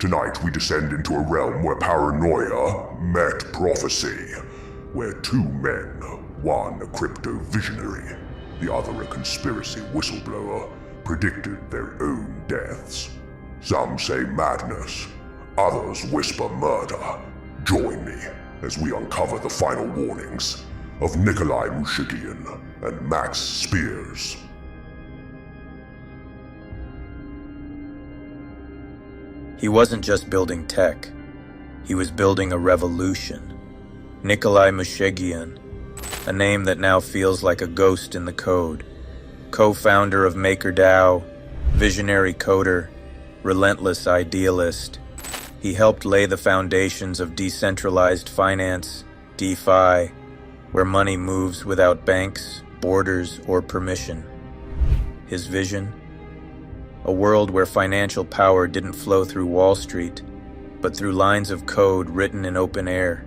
Tonight we descend into a realm where paranoia met prophecy, where two men, one a crypto visionary, the other a conspiracy whistleblower, predicted their own deaths. Some say madness, others whisper murder. Join me as we uncover the final warnings of Nikolai Mushegian and Max Spiers. He wasn't just building tech, he was building a revolution. Nikolai Mushegian, a name that now feels like a ghost in the code, co-founder of MakerDAO, visionary coder, relentless idealist. He helped lay the foundations of decentralized finance, DeFi, where money moves without banks, borders, or permission. His vision? A world where financial power didn't flow through Wall Street, but through lines of code written in open air.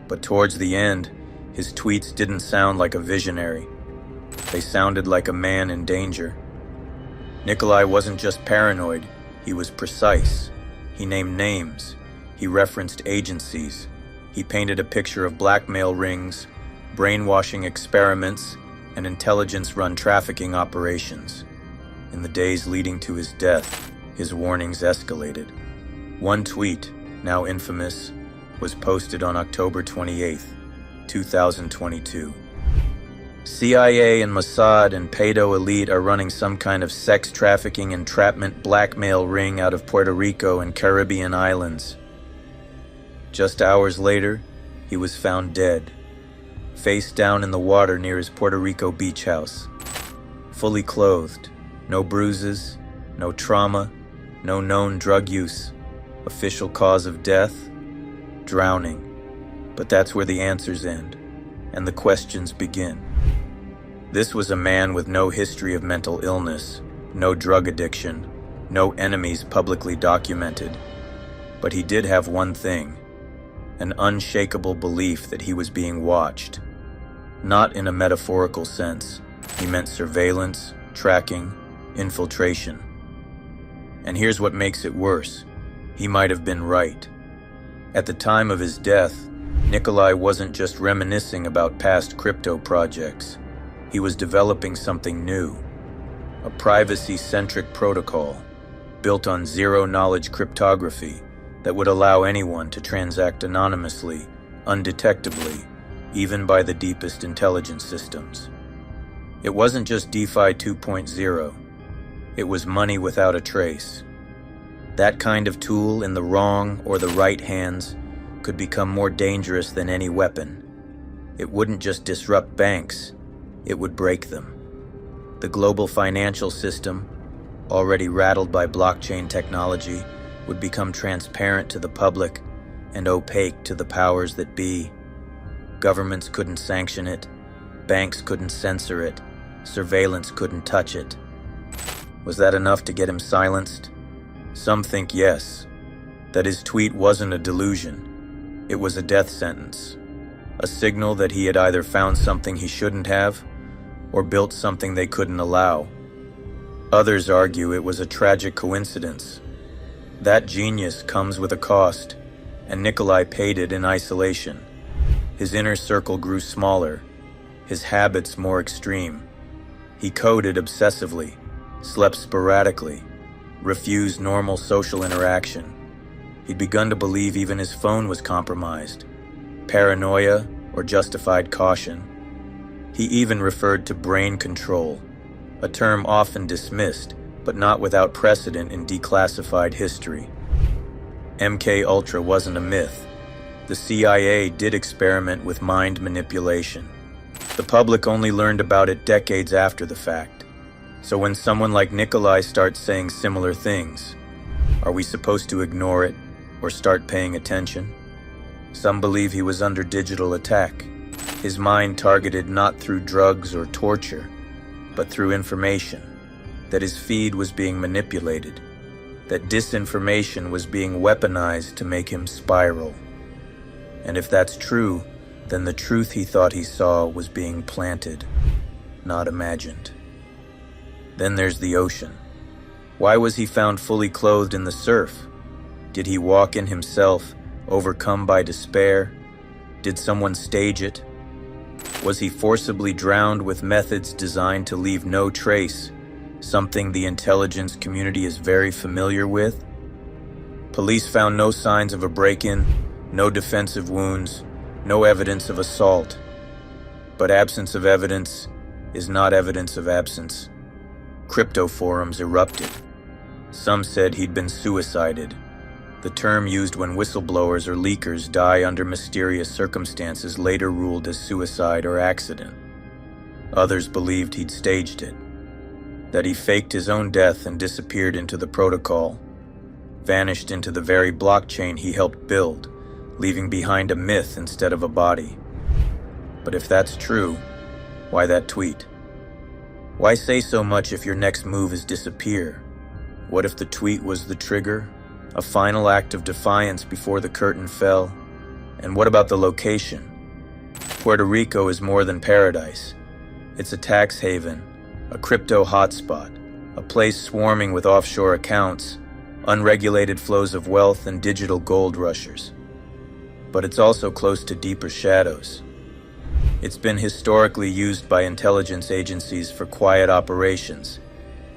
But towards the end, his tweets didn't sound like a visionary. They sounded like a man in danger. Nikolai wasn't just paranoid, he was precise. He named names, he referenced agencies, he painted a picture of blackmail rings, brainwashing experiments, and intelligence-run trafficking operations. In the days leading to his death, his warnings escalated. One tweet, now infamous, was posted on October 28, 2022. CIA and Mossad and pedo elite are running some kind of sex trafficking entrapment blackmail ring out of Puerto Rico and Caribbean islands. Just hours later, he was found dead, face down in the water near his Puerto Rico beach house, fully clothed. No bruises, no trauma, no known drug use. Official cause of death? Drowning. But that's where the answers end, and the questions begin. This was a man with no history of mental illness, no drug addiction, no enemies publicly documented. But he did have one thing, an unshakable belief that he was being watched. Not in a metaphorical sense. He meant surveillance, tracking, infiltration. And here's what makes it worse. He might have been right. At the time of his death, Nikolai wasn't just reminiscing about past crypto projects. He was developing something new. A privacy-centric protocol built on zero-knowledge cryptography that would allow anyone to transact anonymously, undetectably, even by the deepest intelligence systems. It wasn't just DeFi 2.0. It was money without a trace. That kind of tool in the wrong or the right hands could become more dangerous than any weapon. It wouldn't just disrupt banks, it would break them. The global financial system, already rattled by blockchain technology, would become transparent to the public and opaque to the powers that be. Governments couldn't sanction it, banks couldn't censor it, surveillance couldn't touch it. Was that enough to get him silenced? Some think yes, that his tweet wasn't a delusion. It was a death sentence, a signal that he had either found something he shouldn't have or built something they couldn't allow. Others argue it was a tragic coincidence. That genius comes with a cost, and Nikolai paid it in isolation. His inner circle grew smaller, his habits more extreme. He coded obsessively, slept sporadically, refused normal social interaction. He'd begun to believe even his phone was compromised. Paranoia or justified caution. He even referred to brain control, a term often dismissed, but not without precedent in declassified history. MK Ultra wasn't a myth. The CIA did experiment with mind manipulation. The public only learned about it decades after the fact. So when someone like Nikolai starts saying similar things, are we supposed to ignore it or start paying attention? Some believe he was under digital attack, his mind targeted not through drugs or torture, but through information, that his feed was being manipulated, that disinformation was being weaponized to make him spiral. And if that's true, then the truth he thought he saw was being planted, not imagined. Then there's the ocean. Why was he found fully clothed in the surf? Did he walk in himself, overcome by despair? Did someone stage it? Was he forcibly drowned with methods designed to leave no trace, something the intelligence community is very familiar with? Police found no signs of a break-in, no defensive wounds, no evidence of assault. But absence of evidence is not evidence of absence. Crypto forums erupted. Some said he'd been suicided, the term used when whistleblowers or leakers die under mysterious circumstances later ruled as suicide or accident. Others believed he'd staged it, that he faked his own death and disappeared into the protocol, vanished into the very blockchain he helped build, leaving behind a myth instead of a body. But if that's true, why that tweet? Why say so much if your next move is disappear? What if the tweet was the trigger? A final act of defiance before the curtain fell? And what about the location? Puerto Rico is more than paradise. It's a tax haven, a crypto hotspot, a place swarming with offshore accounts, unregulated flows of wealth, and digital gold rushers. But it's also close to deeper shadows. It's been historically used by intelligence agencies for quiet operations,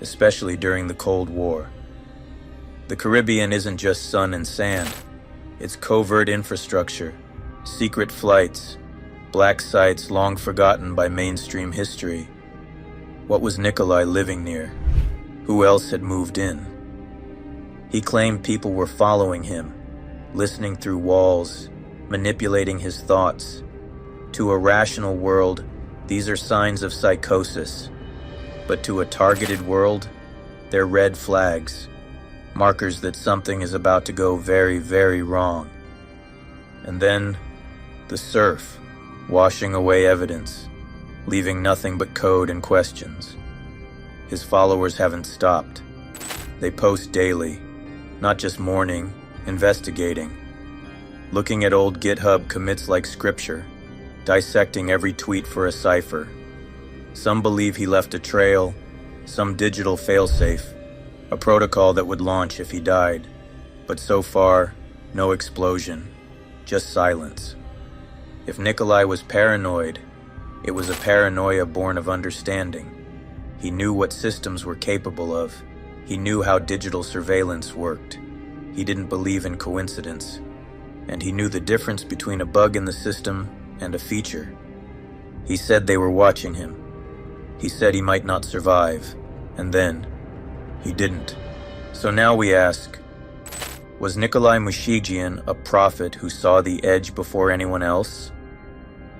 especially during the Cold War. The Caribbean isn't just sun and sand. It's covert infrastructure, secret flights, black sites long forgotten by mainstream history. What was Nikolai living near? Who else had moved in? He claimed people were following him, listening through walls, manipulating his thoughts. To a rational world, these are signs of psychosis. But to a targeted world, they're red flags, markers that something is about to go very, very wrong. And then, the surf, washing away evidence, leaving nothing but code and questions. His followers haven't stopped. They post daily, not just mourning, investigating. Looking at old GitHub commits like scripture, dissecting every tweet for a cipher. Some believe he left a trail, some digital failsafe, a protocol that would launch if he died. But so far, no explosion, just silence. If Nikolai was paranoid, it was a paranoia born of understanding. He knew what systems were capable of. He knew how digital surveillance worked. He didn't believe in coincidence. And he knew the difference between a bug in the system and a feature. He said they were watching him. He said he might not survive. And then, he didn't. So now we ask, was Nikolai Mushegian a prophet who saw the edge before anyone else?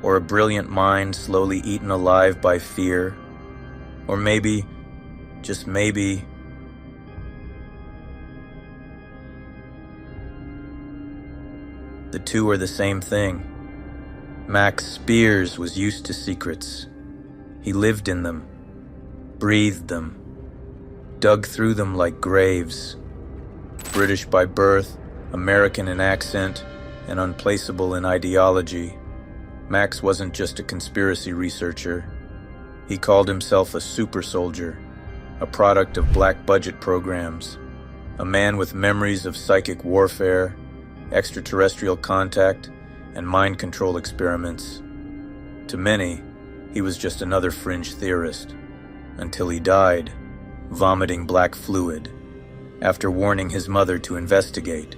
Or a brilliant mind slowly eaten alive by fear? Or maybe, just maybe, the two are the same thing. Max Spiers was used to secrets. He lived in them, breathed them, dug through them like graves. British by birth, American in accent, and unplaceable in ideology, Max wasn't just a conspiracy researcher. He called himself a super soldier, a product of black budget programs, a man with memories of psychic warfare, extraterrestrial contact, and mind control experiments. To many, he was just another fringe theorist, until he died, vomiting black fluid, after warning his mother to investigate.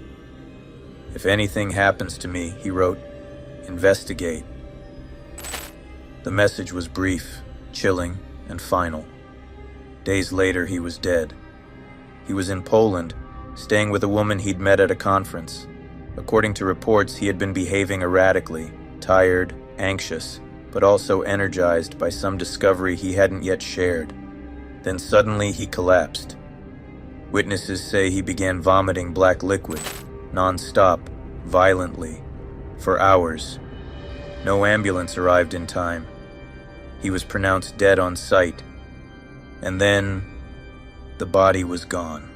"If anything happens to me," he wrote, "investigate." The message was brief, chilling, and final. Days later, he was dead. He was in Poland, staying with a woman he'd met at a conference. According to reports, he had been behaving erratically, tired, anxious, but also energized by some discovery he hadn't yet shared. Then suddenly he collapsed. Witnesses say he began vomiting black liquid, non-stop, violently, for hours. No ambulance arrived in time. He was pronounced dead on sight. And then, the body was gone.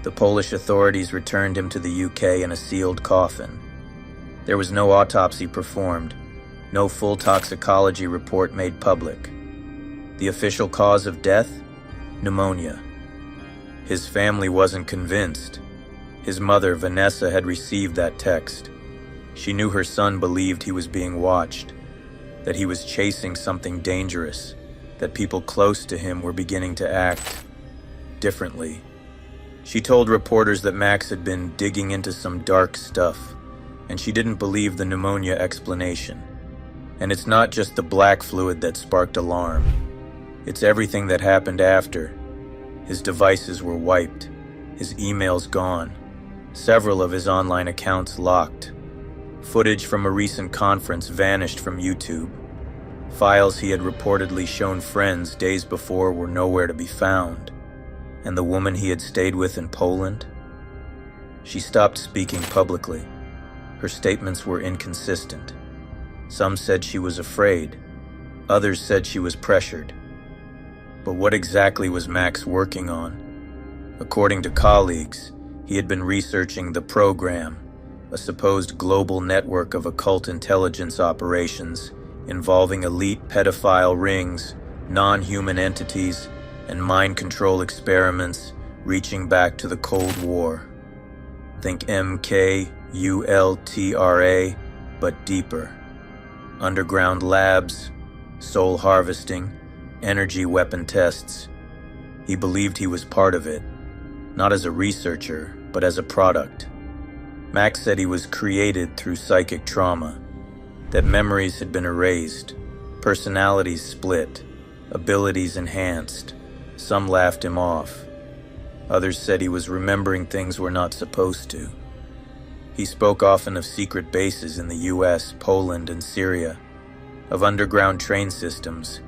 The Polish authorities returned him to the UK in a sealed coffin. There was no autopsy performed, no full toxicology report made public. The official cause of death? Pneumonia. His family wasn't convinced. His mother, Vanessa, had received that text. She knew her son believed he was being watched, that he was chasing something dangerous, that people close to him were beginning to act differently. She told reporters that Max had been digging into some dark stuff, and she didn't believe the pneumonia explanation. And it's not just the black fluid that sparked alarm. It's everything that happened after. His devices were wiped, his emails gone, several of his online accounts locked. Footage from a recent conference vanished from YouTube. Files he had reportedly shown friends days before were nowhere to be found. And the woman he had stayed with in Poland? She stopped speaking publicly. Her statements were inconsistent. Some said she was afraid. Others said she was pressured. But what exactly was Max working on? According to colleagues, he had been researching the Program, a supposed global network of occult intelligence operations involving elite pedophile rings, non-human entities, and mind control experiments reaching back to the Cold War. Think MK, ULTRA, but deeper. Underground labs, soul harvesting, energy weapon tests. He believed he was part of it, not as a researcher, but as a product. Max said he was created through psychic trauma, that memories had been erased, personalities split, abilities enhanced. Some laughed him off. Others said he was remembering things we're not supposed to. He spoke often of secret bases in the US, Poland, and Syria, of underground train systems,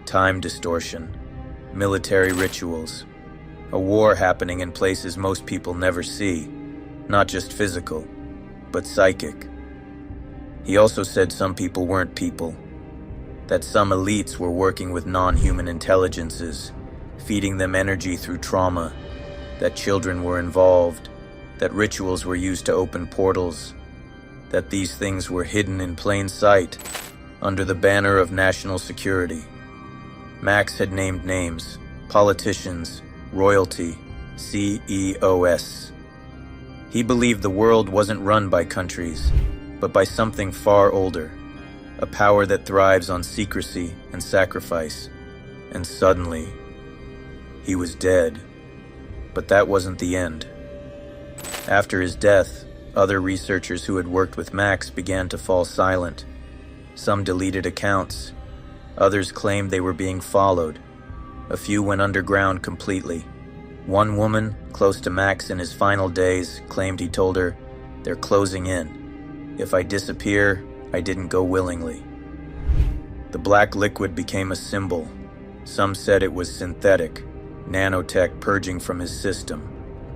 time distortion, military rituals, a war happening in places most people never see, not just physical, but psychic. He also said some people weren't people, that some elites were working with non-human intelligences, feeding them energy through trauma, that children were involved, that rituals were used to open portals, that these things were hidden in plain sight under the banner of national security. Max had named names, politicians, royalty, CEOs. He believed the world wasn't run by countries, but by something far older, a power that thrives on secrecy and sacrifice. And suddenly, he was dead. But that wasn't the end. After his death, other researchers who had worked with Max began to fall silent. Some deleted accounts. Others claimed they were being followed. A few went underground completely. One woman, close to Max in his final days, claimed he told her, "They're closing in. If I disappear, I didn't go willingly." The black liquid became a symbol. Some said it was synthetic, nanotech purging from his system.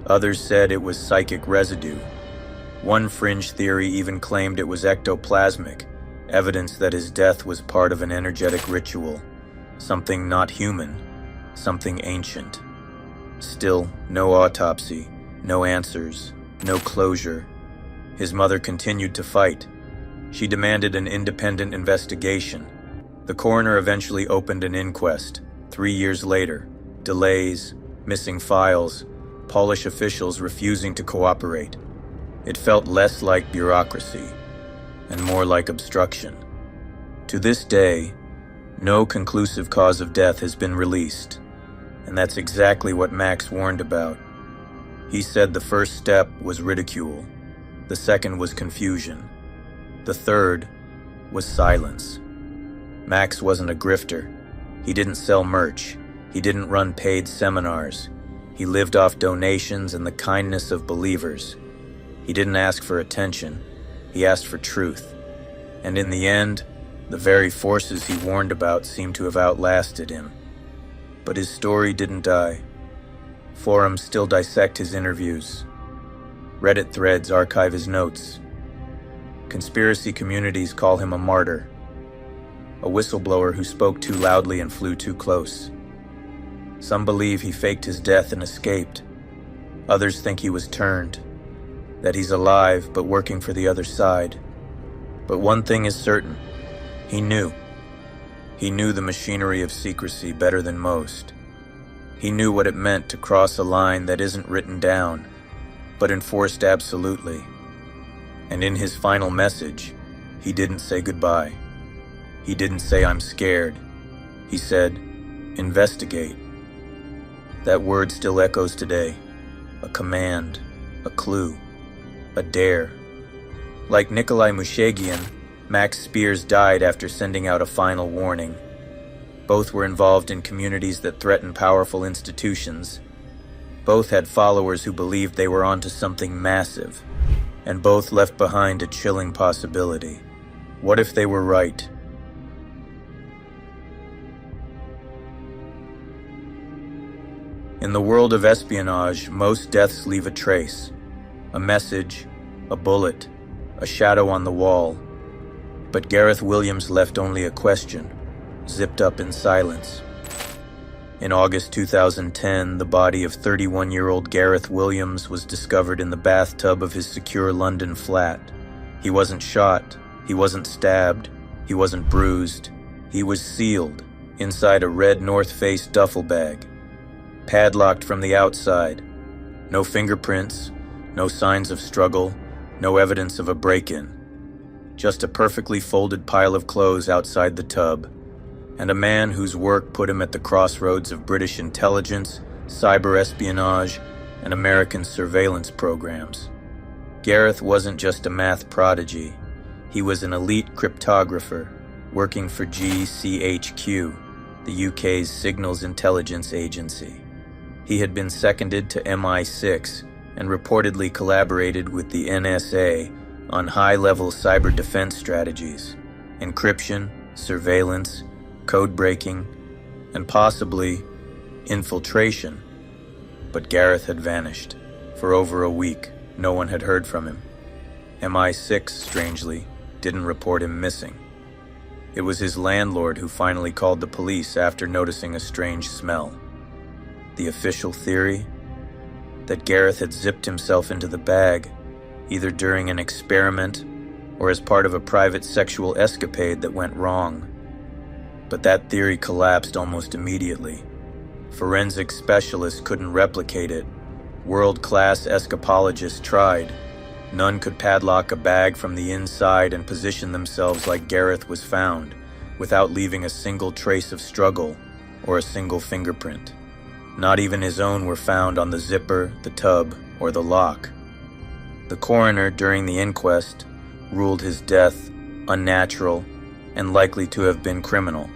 Others said it was psychic residue. One fringe theory even claimed it was ectoplasmic, evidence that his death was part of an energetic ritual, something not human, something ancient. Still, no autopsy, no answers, no closure. His mother continued to fight. She demanded an independent investigation. The coroner eventually opened an inquest. 3 years later, delays, missing files, Polish officials refusing to cooperate. It felt less like bureaucracy and more like obstruction. To this day, no conclusive cause of death has been released, and that's exactly what Max warned about. He said the first step was ridicule, the second was confusion, the third was silence. Max wasn't a grifter. He didn't sell merch. He didn't run paid seminars. He lived off donations and the kindness of believers. He didn't ask for attention. He asked for truth. And in the end, the very forces he warned about seemed to have outlasted him. But his story didn't die. Forums still dissect his interviews. Reddit threads archive his notes. Conspiracy communities call him a martyr, a whistleblower who spoke too loudly and flew too close. Some believe he faked his death and escaped. Others think he was turned, that he's alive but working for the other side. But one thing is certain, he knew. He knew the machinery of secrecy better than most. He knew what it meant to cross a line that isn't written down, but enforced absolutely. And in his final message, he didn't say goodbye. He didn't say, "I'm scared." He said, "Investigate." That word still echoes today. A command, a clue, a dare. Like Nikolai Mushegian, Max Spiers died after sending out a final warning. Both were involved in communities that threatened powerful institutions. Both had followers who believed they were onto something massive, and both left behind a chilling possibility. What if they were right? In the world of espionage, most deaths leave a trace. A message, a bullet, a shadow on the wall. But Gareth Williams left only a question, zipped up in silence. In August 2010, the body of 31-year-old Gareth Williams was discovered in the bathtub of his secure London flat. He wasn't shot, he wasn't stabbed, he wasn't bruised. He was sealed inside a red North Face duffel bag, padlocked from the outside. No fingerprints, no signs of struggle, no evidence of a break-in. Just a perfectly folded pile of clothes outside the tub, and a man whose work put him at the crossroads of British intelligence, cyber espionage, and American surveillance programs. Gareth wasn't just a math prodigy. He was an elite cryptographer working for GCHQ, the UK's Signals Intelligence Agency. He had been seconded to MI6 and reportedly collaborated with the NSA on high-level cyber defense strategies, encryption, surveillance, code breaking, and possibly infiltration. But Gareth had vanished. For over a week, no one had heard from him. MI6, strangely, didn't report him missing. It was his landlord who finally called the police after noticing a strange smell. The official theory? That Gareth had zipped himself into the bag, either during an experiment or as part of a private sexual escapade that went wrong. But that theory collapsed almost immediately. Forensic specialists couldn't replicate it. World-class escapologists tried. None could padlock a bag from the inside and position themselves like Gareth was found, without leaving a single trace of struggle or a single fingerprint. Not even his own were found on the zipper, the tub, or the lock. The coroner, during the inquest, ruled his death unnatural and likely to have been criminal.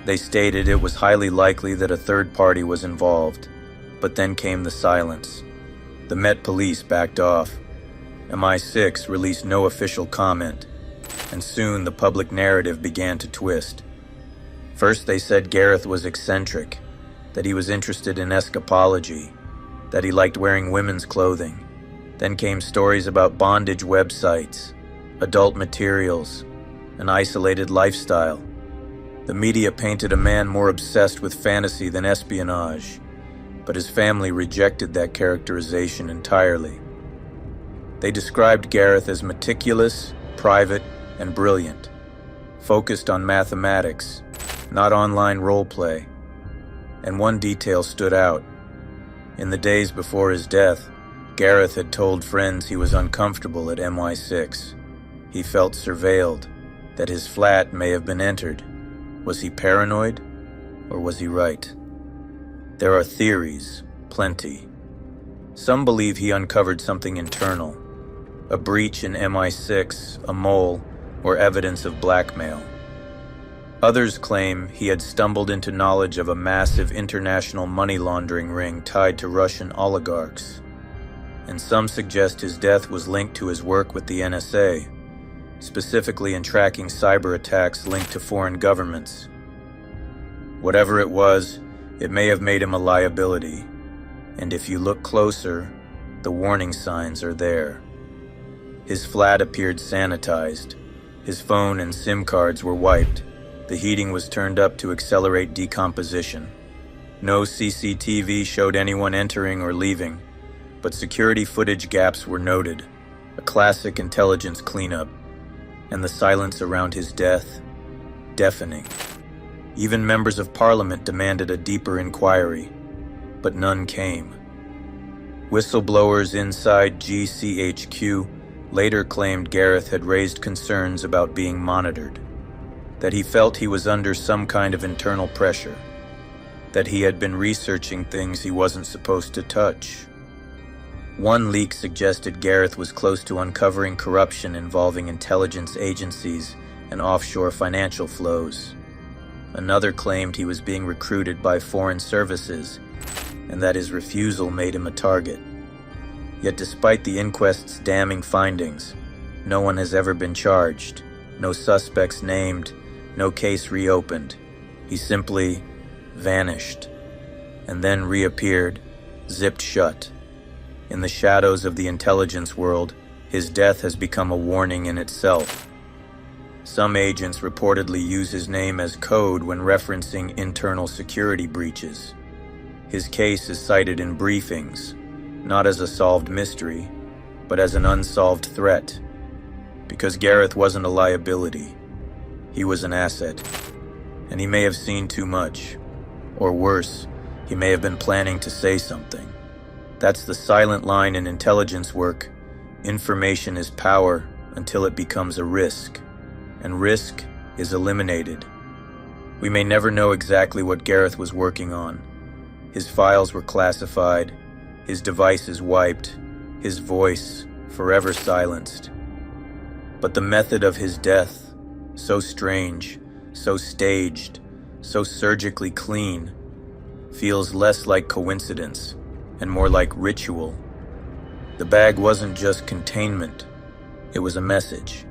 They stated it was highly likely that a third party was involved, but then came the silence. The Met Police backed off. MI6 released no official comment, and soon the public narrative began to twist. First they said Gareth was eccentric, that he was interested in escapology, that he liked wearing women's clothing. Then came stories about bondage websites, adult materials, an isolated lifestyle. The media painted a man more obsessed with fantasy than espionage, but his family rejected that characterization entirely. They described Gareth as meticulous, private, and brilliant, focused on mathematics, not online roleplay. And one detail stood out. In the days before his death, Gareth had told friends he was uncomfortable at MI6. He felt surveilled, that his flat may have been entered. Was he paranoid, or was he right? There are theories, plenty. Some believe he uncovered something internal, a breach in MI6, a mole, or evidence of blackmail. Others claim he had stumbled into knowledge of a massive international money laundering ring tied to Russian oligarchs. And some suggest his death was linked to his work with the NSA, specifically in tracking cyber attacks linked to foreign governments. Whatever it was, it may have made him a liability. And if you look closer, the warning signs are there. His flat appeared sanitized. His phone and SIM cards were wiped. The heating was turned up to accelerate decomposition. No CCTV showed anyone entering or leaving, but security footage gaps were noted, a classic intelligence cleanup, and the silence around his death, deafening. Even members of parliament demanded a deeper inquiry, but none came. Whistleblowers inside GCHQ later claimed Gareth had raised concerns about being monitored, that he felt he was under some kind of internal pressure, that he had been researching things he wasn't supposed to touch. One leak suggested Gareth was close to uncovering corruption involving intelligence agencies and offshore financial flows. Another claimed he was being recruited by foreign services, and that his refusal made him a target. Yet despite the inquest's damning findings, no one has ever been charged, no suspects named, no case reopened. He simply vanished, and then reappeared, zipped shut. In the shadows of the intelligence world, his death has become a warning in itself. Some agents reportedly use his name as code when referencing internal security breaches. His case is cited in briefings, not as a solved mystery, but as an unsolved threat. Because Gareth wasn't a liability, he was an asset. And he may have seen too much. Or worse, he may have been planning to say something. That's the silent line in intelligence work. Information is power until it becomes a risk, and risk is eliminated. We may never know exactly what Gareth was working on. His files were classified, his devices wiped, his voice forever silenced. But the method of his death, so strange, so staged, so surgically clean, feels less like coincidence and more like ritual. The bag wasn't just containment, it was a message.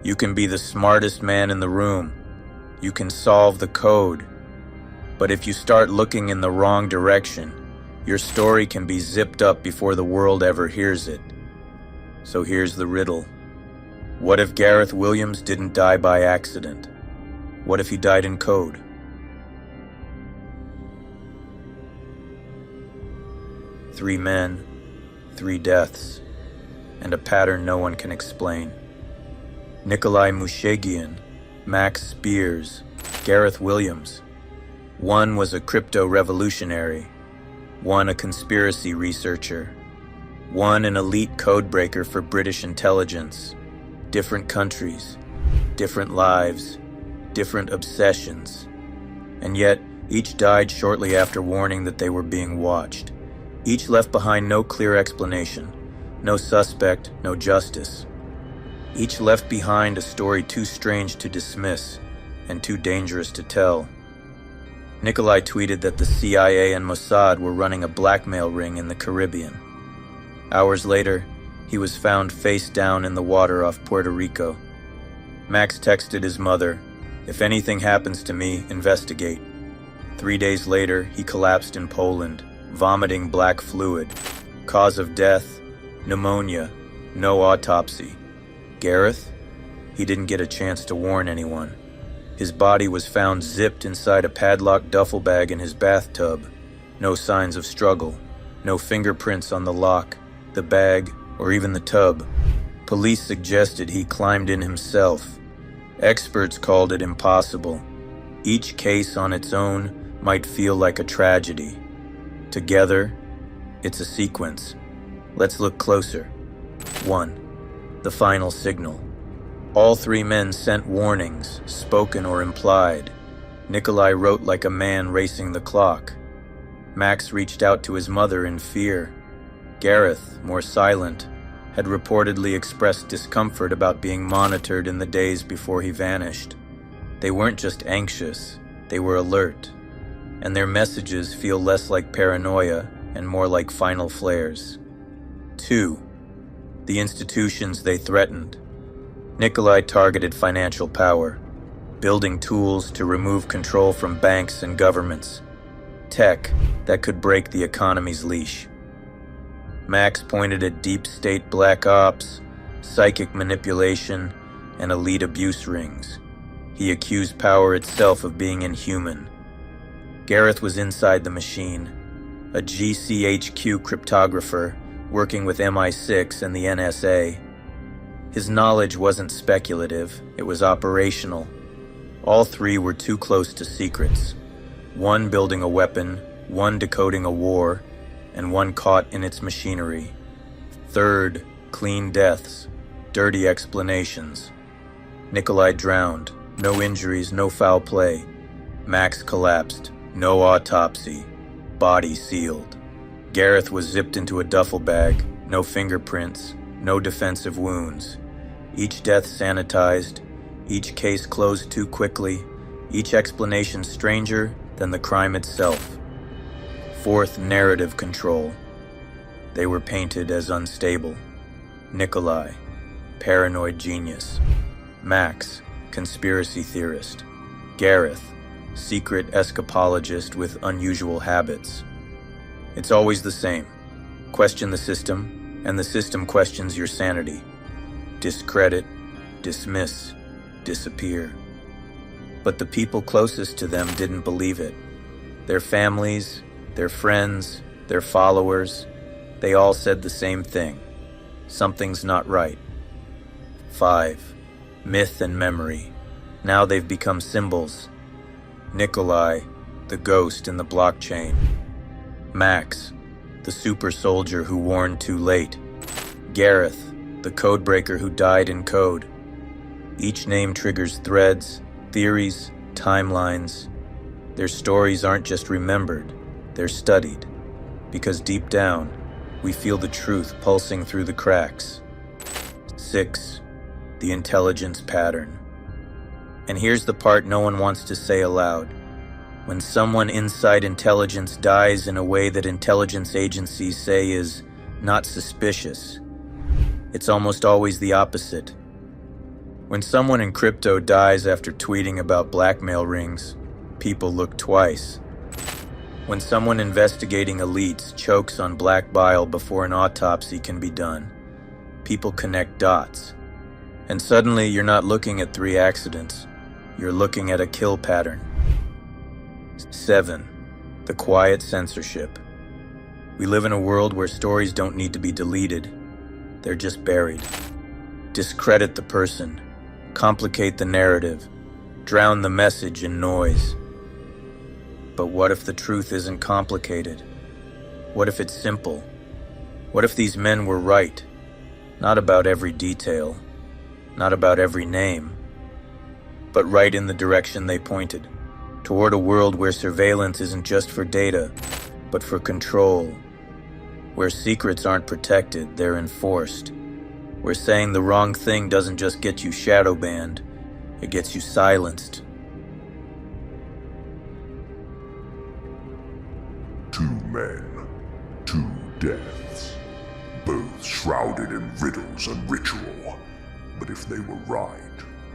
You can be the smartest man in the room, you can solve the code, but if you start looking in the wrong direction, your story can be zipped up before the world ever hears it. So here's the riddle. What if Gareth Williams didn't die by accident? What if he died in code? Three men, three deaths, and a pattern no one can explain. Nikolai Mushegian, Max Spiers, Gareth Williams. One was a crypto revolutionary, one a conspiracy researcher, one an elite codebreaker for British intelligence. Different countries, different lives, different obsessions. And yet, each died shortly after warning that they were being watched. Each left behind no clear explanation, no suspect, no justice. Each left behind a story too strange to dismiss and too dangerous to tell. Nikolai tweeted that the CIA and Mossad were running a blackmail ring in the Caribbean. Hours later, he was found face down in the water off Puerto Rico. Max texted his mother, "If anything happens to me, investigate." 3 days later, he collapsed in Poland, vomiting black fluid. Cause of death, pneumonia, no autopsy. Gareth? He didn't get a chance to warn anyone. His body was found zipped inside a padlocked duffel bag in his bathtub. No signs of struggle, no fingerprints on the lock, the bag, or even the tub. Police suggested he climbed in himself. Experts called it impossible. Each case on its own might feel like a tragedy. Together, it's a sequence. Let's look closer. 1. The final signal. All three men sent warnings, spoken or implied. Nikolai wrote like a man racing the clock. Max reached out to his mother in fear. Gareth, more silent, had reportedly expressed discomfort about being monitored in the days before he vanished. They weren't just anxious, they were alert. And their messages feel less like paranoia and more like final flares. 2. The institutions they threatened. Nikolai targeted financial power, building tools to remove control from banks and governments, tech that could break the economy's leash. Max pointed at deep state black ops, psychic manipulation, and elite abuse rings. He accused power itself of being inhuman. Gareth was inside the machine, a GCHQ cryptographer working with MI6 and the NSA. His knowledge wasn't speculative, it was operational. All three were too close to secrets. One building a weapon, one decoding a war, and one caught in its machinery. Third, clean deaths, dirty explanations. Nikolai drowned, no injuries, no foul play. Max collapsed, no autopsy, body sealed. Gareth was zipped into a duffel bag, no fingerprints, no defensive wounds. Each death sanitized, each case closed too quickly, each explanation stranger than the crime itself. Fourth, narrative control. They were painted as unstable. Nikolai, paranoid genius. Max, conspiracy theorist. Gareth, secret escapologist with unusual habits. It's always the same. Question the system, and the system questions your sanity. Discredit, dismiss, disappear. But the people closest to them didn't believe it. Their families, their friends, their followers, they all said the same thing. Something's not right. 5. Myth and memory. Now they've become symbols. Nikolai, the ghost in the blockchain. Max, the super soldier who warned too late. Gareth, the codebreaker who died in code. Each name triggers threads, theories, timelines. Their stories aren't just remembered, they're studied. Because deep down, we feel the truth pulsing through the cracks. 6. The intelligence pattern. And here's the part no one wants to say aloud. When someone inside intelligence dies in a way that intelligence agencies say is not suspicious, it's almost always the opposite. When someone in crypto dies after tweeting about blackmail rings, people look twice. When someone investigating elites chokes on black bile before an autopsy can be done, people connect dots. And suddenly you're not looking at 3 accidents, you're looking at a kill pattern. 7. The quiet censorship. We live in a world where stories don't need to be deleted, they're just buried. Discredit the person, complicate the narrative, drown the message in noise. But what if the truth isn't complicated? What if it's simple? What if these men were right? Not about every detail, not about every name, but right in the direction they pointed, toward a world where surveillance isn't just for data, but for control, where secrets aren't protected, they're enforced, where saying the wrong thing doesn't just get you shadow banned, it gets you silenced. 2 men, 2 deaths, both shrouded in riddles and ritual. But if they were right,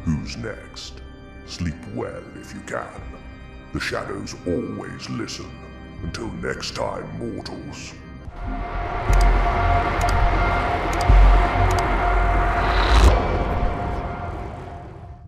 who's next? Sleep well if you can. The shadows always listen. Until next time, mortals.